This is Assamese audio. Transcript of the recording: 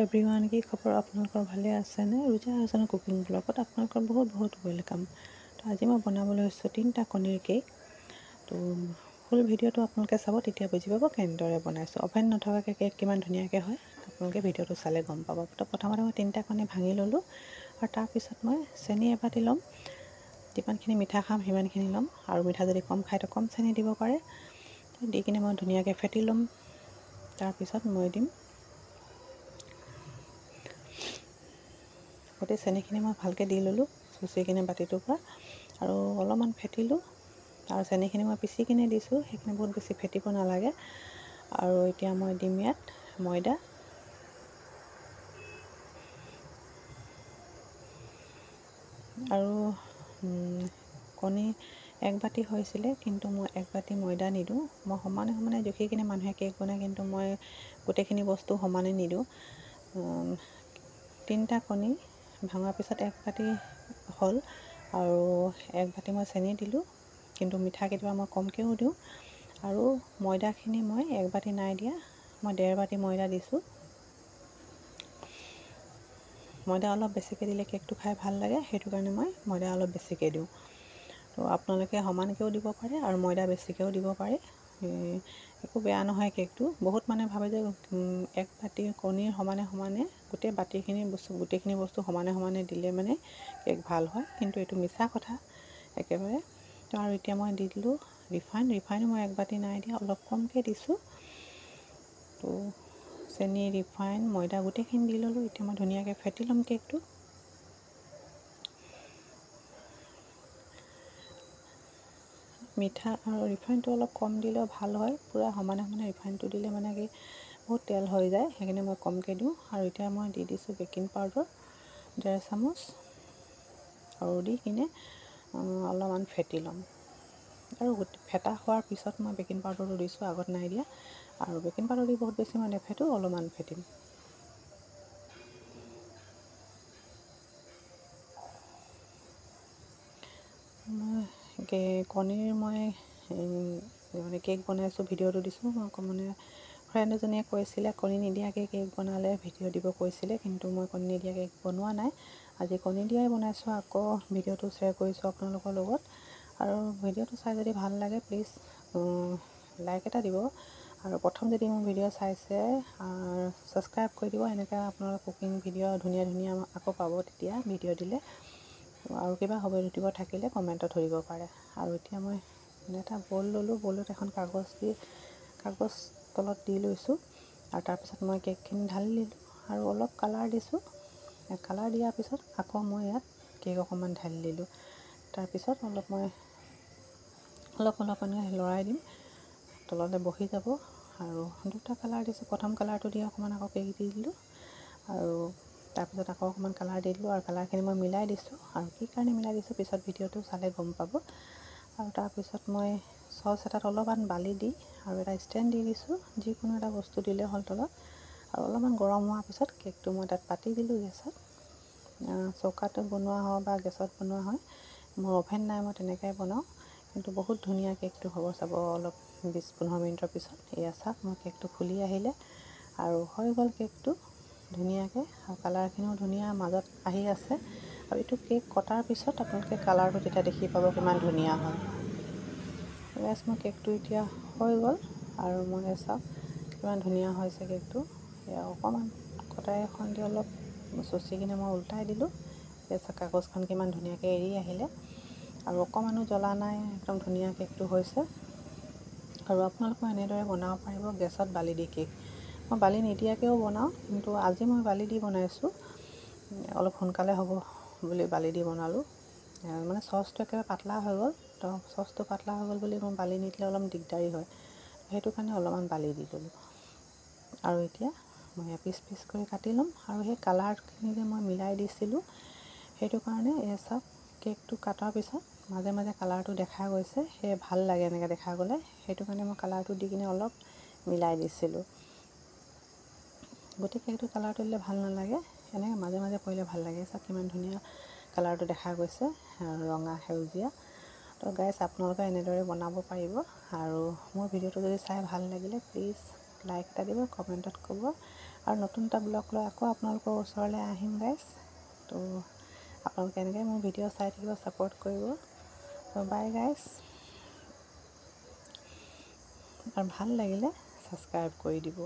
এভৰিৱান, কি খবৰ? আপোনালোকৰ ভালে আছেনে? ৰুজা আহাছানৰ কুকিং ব্লগত আপোনালোকৰ বহুত ৱেলকাম। তো আজি মই বনাবলৈ লৈছোঁ 3টা কণীৰ কেক। তো ফুল ভিডিঅ'টো আপোনালোকে চাব, তেতিয়া বুজি পাব কেনেদৰে বনাইছোঁ। অভেন নথকাকৈ কেক কিমান ধুনীয়াকৈ হয় আপোনালোকে ভিডিঅ'টো চালে গম পাব। তো প্ৰথমতে মই 3টা কণী ভাঙি ল'লোঁ আৰু তাৰপিছত মই চেনি এবাটি ল'ম। যিমানখিনি মিঠা খাম সিমানখিনি ল'ম, আৰু মিঠা যদি কম খায় তো কম চেনি দিব পাৰে। দি কিনে মই ধুনীয়াকৈ ফেটি ল'ম। তাৰপিছত মই দিম গোটেই চেনিখিনি মই ভালকৈ দি ল'লোঁ চুচি কিনে বাতিটোৰ পৰা, আৰু অলপমান ফেটিলোঁ। আৰু চেনিখিনি মই পিচি কিনে দিছোঁ, সেইখিনি বহুত বেছি ফেটিব নালাগে। আৰু এতিয়া মই দিম ইয়াত ময়দা। আৰু কণী 1 বাতি হৈছিলে, কিন্তু মই 1 বাতি ময়দা নিদিওঁ। মই সমানে জুখি কিনে মানুহে কেক বনায়, কিন্তু মই গোটেইখিনি বস্তু সমানে নিদিওঁ। 3টা কণী ভাঙাৰ পিছত 1 বাতি হ'ল, আৰু 1 বাতি মই চেনি দিলোঁ, কিন্তু মিঠা কেতিয়াবা মই কমকৈও দিওঁ। আৰু ময়দাখিনি মই 1 বাতি নাই দিয়া, মই 1.5 বাতি ময়দা দিছোঁ। ময়দা অলপ বেছিকৈ দিলে কেকটো খাই ভাল লাগে, সেইটো কাৰণে মই ময়দা অলপ বেছিকৈ দিওঁ। তো আপোনালোকে সমানকৈও দিব পাৰে আৰু ময়দা বেছিকৈও দিব পাৰে, একো বেয়া নহয় কেকটো। বহুত মানুহে ভাবে যে 1 বাতি কণীৰ সমানে গোটেইখিনি বস্তু সমানে দিলে মানে কেক ভাল হয়, কিন্তু এইটো মিছা কথা একেবাৰে। তো আৰু এতিয়া মই দি দিলোঁ ৰিফাইনো মই 1 বাতি নাই দিয়া, অলপ কমকৈ দিছোঁ। তো চেনি, ৰিফাইন, ময়দা গোটেইখিনি দি ল'লোঁ। এতিয়া মই ধুনীয়াকৈ ফেটি ল'ম কেকটো। মিঠা আৰু ৰিফাইনটো অলপ কম দিলেও ভাল হয়, পূৰা সমানে ৰিফাইনটো দিলে মানে কি বহুত তেল হৈ যায়, সেইকাৰণে মই কমকৈ দিওঁ। আৰু এতিয়া মই দি দিছোঁ বেকিং পাউডাৰ 1.5 চামুচ, আৰু দি কিনে অলপমান ফেটি ল'ম। আৰু ফেটা হোৱাৰ পিছত মই বেকিং পাউডাৰটো দিছোঁ, আগত নাই দিয়া। আৰু বেকিং পাউডাৰ দি বহুত বেছি মই নেফেটো, অলপমান ফেটিম। কণীৰ মই মানে কেক বনাইছোঁ, ভিডিঅ'টো দিছোঁ। মানে ফ্ৰেণ্ড এজনীয়ে কৈছিলে কণী নিদিয়াকৈ কেক বনালে ভিডিঅ' দিব কৈছিলে, কিন্তু মই কণী নিদিয়াকৈ কেক বনোৱা নাই। আজি কণী দিয়াই বনাইছোঁ, আকৌ ভিডিঅ'টো শ্বেয়াৰ কৰিছোঁ আপোনালোকৰ লগত। আৰু ভিডিঅ'টো চাই যদি ভাল লাগে প্লিজ লাইক এটা দিব, আৰু প্ৰথম যদি মোৰ ভিডিঅ' চাইছে ছাবস্ক্ৰাইব কৰি দিব। এনেকৈ আপোনালোকৰ কুকিং ভিডিঅ' ধুনীয়া আকৌ পাব তেতিয়া ভিডিঅ' দিলে। আৰু কিবা হ'ব দিব থাকিলে কমেণ্টত ধৰিব পাৰে। আৰু এতিয়া মই এটা বল ল'লোঁ, বলত এখন কাগজ তলত দি লৈছোঁ, আৰু তাৰপিছত মই কেকখিনি ঢালি দিলোঁ আৰু অলপ কালাৰ দিছোঁ। কালাৰ দিয়াৰ পিছত আকৌ মই ইয়াত কেক অকণমান ঢালি দিলোঁ। তাৰপিছত মই অলপ লৰাই দিম, তলতে বহি যাব। আৰু 2টা কালাৰ দিছোঁ, প্ৰথম কালাৰটো দি অকণমান আকৌ কেক দি দিলোঁ, আৰু তাৰপিছত আকৌ অকণমান কালাৰ দি দিলোঁ। আৰু কালাৰখিনি মই মিলাই দিছোঁ, আৰু কি কাৰণে মিলাই দিছোঁ পিছত ভিডিঅ'টো চালে গম পাব। আৰু তাৰপিছত মই চচ এটাত অলপমান বালি দি আৰু এটা ষ্টেণ্ড দি দিছোঁ, যিকোনো এটা বস্তু দিলে হ'ল তলত। আৰু অলপমান গৰম হোৱাৰ পিছত কেকটো মই তাত পাতি দিলোঁ গেছত। চৌকাত বনোৱা হয় বা গেছত বনোৱা হয়, মোৰ অভেন নাই, মই তেনেকৈ বনাওঁ, কিন্তু বহুত ধুনীয়া কেকটো হ'ব। চাব অলপ 20-15 মিনিটৰ পিছত এয়া চাওক, মই কেকটো ফুলি আহিলে আৰু হৈ গ'ল কেকটো ধুনীয়াকৈ, আৰু কালাৰখিনিও ধুনীয়া মাজত আহি আছে। আৰু এইটো কেক কটাৰ পিছত আপোনালোকে কালাৰটো তেতিয়া দেখি পাব কিমান ধুনীয়া হয়। মোৰ কেকটো এতিয়া হৈ গ'ল, আৰু মই চাওক কিমান ধুনীয়া হৈছে কেকটো। এয়া অকণমান কটাৰী এখন দি অলপ চুচি কিনে মই উল্টাই দিলোঁ। কাগজখন কিমান ধুনীয়াকৈ এৰি আহিলে, আৰু অকণমানো জ্বলা নাই, একদম ধুনীয়া কেকটো হৈছে। আৰু আপোনালোকেও এনেদৰে বনাব পাৰিব গেছত বালি দি কেক। মই বালি নিদিয়াকৈও বনাওঁ, কিন্তু আজি মই বালি দি বনাইছোঁ, অলপ সোনকালে হ'ব বুলি বালি দি বনালোঁ। মানে চচটো একেবাৰে পাতলা হৈ গ'ল, তো চচটো পাতলা হৈ গ'ল বুলি মই বালি নিদিলে অলপ দিগদাৰী হয়, সেইটো কাৰণে অলপমান বালি দি ল'লোঁ। আৰু এতিয়া মই পিচ কৰি কাটি ল'ম। আৰু সেই কালাৰখিনি যে মই মিলাই দিছিলোঁ, সেইটো কাৰণে এই চাওক কেকটো কটাৰ পিছত মাজে কালাৰটো দেখা গৈছে, সেয়ে ভাল লাগে এনেকৈ দেখা গ'লে, সেইটো কাৰণে মই কালাৰটো দি কিনে অলপ মিলাই দিছিলোঁ। গোটেই কেকটো কালাৰটো দিলে ভাল নালাগে, এনেকৈ মাজে পৰিলে ভাল লাগে। চাওক কিমান ধুনীয়া কালাৰটো দেখা গৈছে, ৰঙা সেউজীয়া। তো গাইজ আপোনালোকে এনেদৰে বনাব পাৰিব। আৰু মোৰ ভিডিঅ'টো যদি চাই ভাল লাগিলে প্লিজ লাইক এটা দিব, কমেণ্টত ক'ব, আৰু নতুন এটা ব্লগ লৈ আকৌ আপোনালোকৰ ওচৰলৈ আহিম গাইজ। তো আপোনালোকে এনেকৈ মোৰ ভিডিঅ' চাই থাকিব, ছাপোৰ্ট কৰিব। বাই গাইজ। আৰু ভাল লাগিলে ছাবস্ক্ৰাইব কৰি দিব।